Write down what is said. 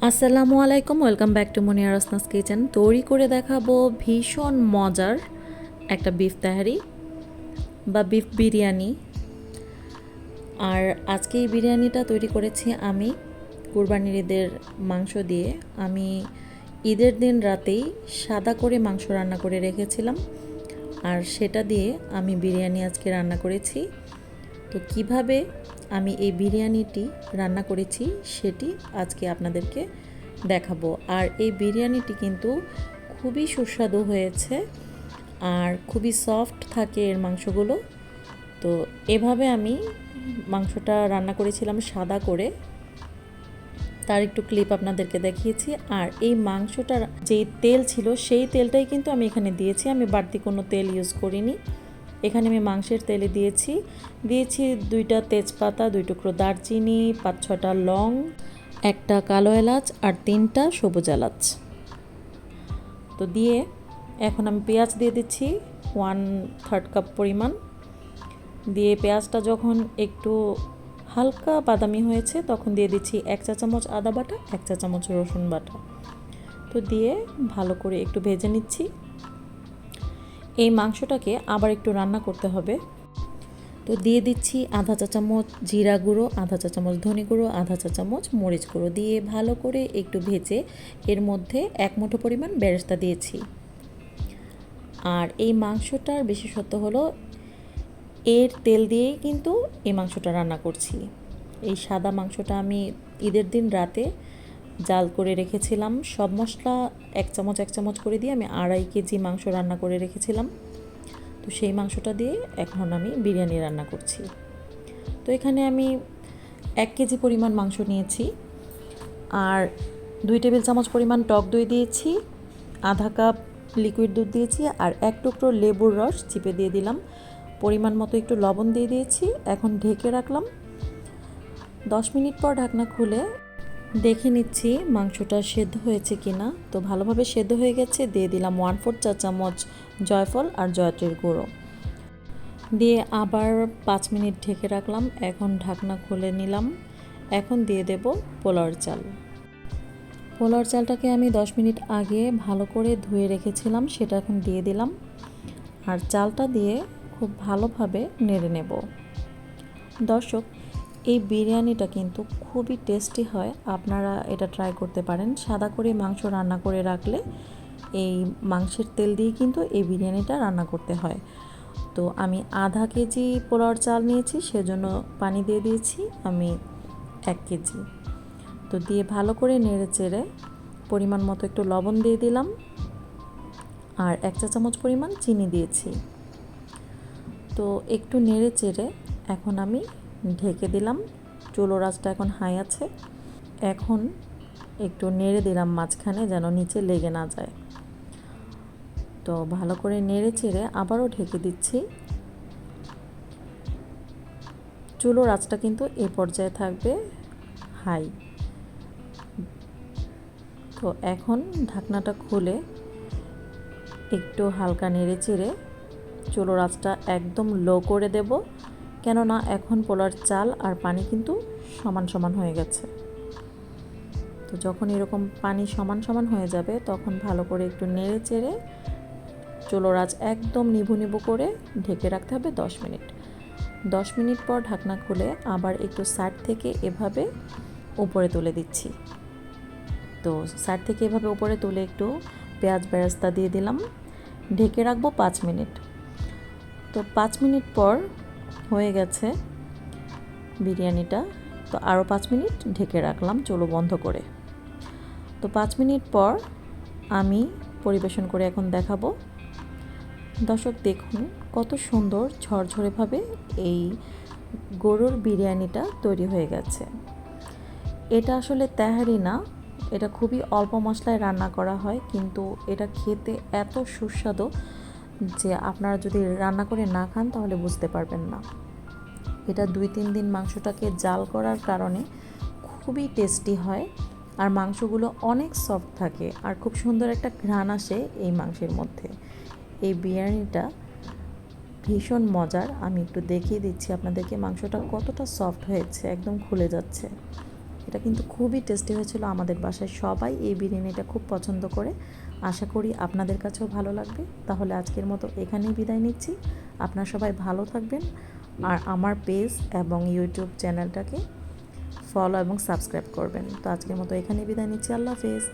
আসসালামু আলাইকুম, welcome back to Munia Rasona's kitchen. তৈরি করে দেখাবো ভীষণ মজার একটা বিফ তাহারি বা বিফ বিরিয়ানি। আর আজকে এই বিরিয়ানিটা তৈরি করেছি আমি কুরবানির ঈদের মাংস দিয়ে। আমি ঈদের দিন রাতেই সাদা করে মাংস রান্না করে রেখেছিলাম, আর সেটা দিয়ে আমি বিরিয়ানি আজকে রান্না করেছি। তো কিভাবে আমি এই বিরিয়ানিটি রান্না করেছি সেটি আজকে আপনাদেরকে দেখাবো। আর এই বিরিয়ানিটি কিন্তু খুবই সুস্বাদু হয়েছে আর খুবই সফট থাকে এর মাংসগুলো। তো এভাবে আমি মাংসটা রান্না করেছিলাম সাদা করে, তার একটু ক্লিপ আপনাদেরকে দেখিয়েছি। আর এই মাংসটার যেই তেল ছিল সেই তেলটাই কিন্তু আমি এখানে দিয়েছি, আমি বাড়তি কোনো তেল ইউজ করিনি। এখানে আমি মাংসের তেলে দিয়েছি 2টা তেজপাতা, 2 টুকরো দারচিনি, 5-6টা লং, একটা কালো এলাচ আর 3টা সবুজ এলাচ। তো দিয়ে এখন আমি পেঁয়াজ দিয়ে দিচ্ছি 1/3 কাপ পরিমাণ। দিয়ে পেঁয়াজটা যখন একটু হালকা বাদামি হয়েছে তখন দিয়ে দিচ্ছি 1 চা চামচ আদা বাটা, 1 চা চামচ রসুন বাটা। তো দিয়ে ভালো করে একটু ভেজে নিচ্ছি। এই মাংসটাকে আবার একটু রান্না করতে হবে। তো দিয়ে দিচ্ছি আধা চা চামচ জিরা গুঁড়ো, আধা চা চামচ ধনে গুঁড়ো, আধা চা চামচ মরিচ গুঁড়ো দিয়ে ভালো করে একটু ভেজে এর মধ্যে 1 মুঠো পরিমাণ বেরেস্তা দিয়েছি। আর এই মাংসটার বিশেষত্ব হলো এর তেল দিয়েই কিন্তু এই মাংসটা রান্না করছি। এই সাদা মাংসটা আমি ঈদের দিন রাতে জাল করে রেখেছিলাম। সব মশলা 1 চামচ করে দিয়ে আমি 2.5 কেজি মাংস রান্না করে রেখেছিলাম। তো সেই মাংসটা দিয়ে এখন আমি বিরিয়ানি রান্না করছি। তো এখানে আমি 1 কেজি পরিমাণ মাংস নিয়েছি আর 2 টেবিল চামচ পরিমাণ টক দই দিয়েছি, আধা কাপ লিকুইড দুধ দিয়েছি আর 1 টুকরো লেবুর রস চিপে দিয়ে দিলাম, পরিমাণ মতো একটু লবণ দিয়ে দিয়েছি। এখন ঢেকে রাখলাম। 10 মিনিট পর ঢাকনা খুলে দেখে নিচ্ছি মাংসটা সেদ্ধ হয়েছে কিনা। তো ভালোভাবে সেদ্ধ হয়ে গেছে। দিয়ে দিলাম 1/4 চা চামচ জয়ফল আর জয়ত্রীর গুঁড়ো দিয়ে আবার 5 মিনিট ঢেকে রাখলাম। এখন ঢাকনা খুলে নিলাম। এখন দিয়ে দেব পোলাওর চাল। পোলাওর চালটাকে আমি 10 মিনিট আগে ভালো করে ধুয়ে রেখেছিলাম, সেটা এখন দিয়ে দিলাম। আর চালটা দিয়ে খুব ভালোভাবে নেড়ে নেব। দর্শক, এই বিরিয়ানিটা কিন্তু খুবই টেস্টি হয়, আপনারা এটা ট্রাই করতে পারেন। সাদা করে মাংস রান্না করে রাখলে এই মাংসের তেল দিয়ে কিন্তু এই বিরিয়ানিটা রান্না করতে হয়। তো আমি আধা কেজি পোলাওর চাল নিয়েছি, সেজন্য পানি দিয়ে দিয়েছি আমি 1 কেজি। তো দিয়ে ভালো করে নেড়ে চেড়ে পরিমাণ মতো একটু লবণ দিয়ে দিলাম আর 1 চা চামচ পরিমাণ চিনি দিয়েছি। তো একটু নেড়ে চেড়ে এখন আমি ঢেকে দিলাম। চুলোর আঁচটা এখন হাই আছে। এখন একটু নেড়ে দিলাম মাঝখানে যেন নিচে লেগে না যায়। তো ভালো করে নেড়ে চেড়ে আবারও ঢেকে দিচ্ছি। চুলোর আঁচটা কিন্তু এই পর্যায়ে থাকবে হাই। তো এখন ঢাকনাটা খুলে একটু হালকা নেড়ে চেড়ে চুলোর আঁচটা একদম লো করে দেব, কেননা এখন পোলার চাল আর পানি কিন্তু সমান সমান হয়ে গেছে। তো যখন এরকম পানি সমান সমান হয়ে যাবে তখন ভালো করে একটু নেড়ে চেড়ে চুলোর আঁচ একদম নিভু নিভু করে ঢেকে রাখতে হবে 10 মিনিট। 10 মিনিট পর ঢাকনা খুলে আবার একটু সাইড থেকে এভাবে উপরে তুলে দিচ্ছি। তো সাইড থেকে এভাবে উপরে তুলে একটু পেঁয়াজ বেরেস্তা দিয়ে দিলাম। ঢেকে রাখবো 5 মিনিট। তো 5 মিনিট পর হয়ে গেছে বিরিয়ানিটা। তো আরও 5 মিনিট ঢেকে রাখলাম চুলো বন্ধ করে। তো 5 মিনিট পর আমি পরিবেশন করে এখন দেখাবো। দর্শক, দেখুন কত সুন্দর ঝরঝরেভাবে এই গরুর বিরিয়ানিটা তৈরি হয়ে গেছে। এটা আসলে তেহারি না, এটা খুবই অল্প মশলায় রান্না করা হয়, কিন্তু এটা খেতে এত সুস্বাদু যে আপনারা যদি রান্না করে না খান তাহলে বুঝতে পারবেন না। এটা 2-3 দিন মাংসটাকে জাল করার কারণে খুবই টেস্টি হয় আর মাংসগুলো অনেক সফট থাকে আর খুব সুন্দর একটা ঘ্রাণ আসে এই মাংসের মধ্যে। এই বিরিয়ানিটা ভীষণ মজার। আমি একটু দেখিয়ে দিচ্ছি আপনাদেরকে মাংসটা কতটা সফট হয়েছে, একদম খুলে যাচ্ছে। এটা কিন্তু খুবই টেস্টি হয়েছিল। আমাদের বাসায় সবাই এই বিরিয়ানিটা খুব পছন্দ করে। আশা করি আপনাদের কাছেও ভালো লাগবে। তাহলে আজকের মতো এখানেই বিদায় নিচ্ছি। আপনারা সবাই ভালো থাকবেন আর আমার পেজ এবং ইউটিউব চ্যানেলটাকে ফলো এবং সাবস্ক্রাইব করবেন। তো আজকের মতো এখানেই বিদায় নিচ্ছি। আল্লাহ হাফেজ।